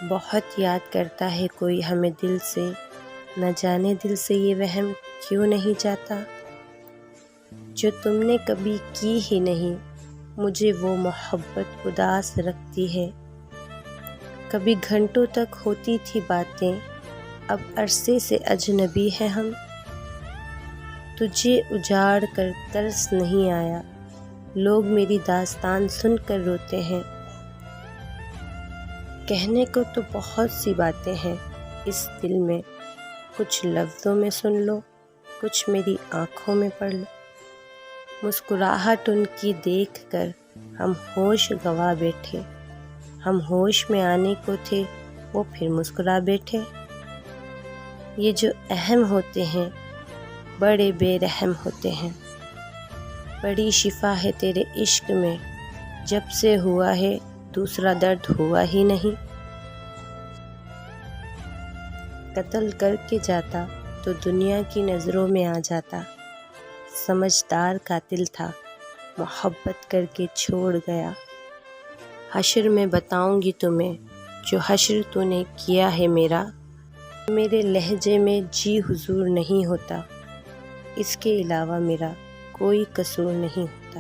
بہت یاد کرتا ہے کوئی ہمیں دل سے، نہ جانے دل سے یہ وہم کیوں نہیں جاتا، جو تم نے کبھی کی ہی نہیں، مجھے وہ محبت اداس رکھتی ہے۔ کبھی گھنٹوں تک ہوتی تھی باتیں، اب عرصے سے اجنبی ہیں ہم۔ تجھے اجاڑ کر ترس نہیں آیا، لوگ میری داستان سن کر روتے ہیں۔ کہنے کو تو بہت سی باتیں ہیں اس دل میں، کچھ لفظوں میں سن لو، کچھ میری آنکھوں میں پڑھ لو۔ مسکراہٹ ان کی دیکھ کر ہم ہوش گنوا بیٹھے، ہم ہوش میں آنے کو تھے وہ پھر مسکرا بیٹھے۔ یہ جو اہم ہوتے ہیں بڑے بے رحم ہوتے ہیں، بڑی شفا ہے تیرے عشق میں، جب سے ہوا ہے دوسرا درد ہوا ہی نہیں۔ قتل کر کے جاتا تو دنیا کی نظروں میں آ جاتا، سمجھدار قاتل تھا محبت کر کے چھوڑ گیا۔ حشر میں بتاؤں گی تمہیں جو حشر تو نے کیا ہے میرا، میرے لہجے میں جی حضور نہیں ہوتا، اس کے علاوہ میرا کوئی قصور نہیں ہوتا۔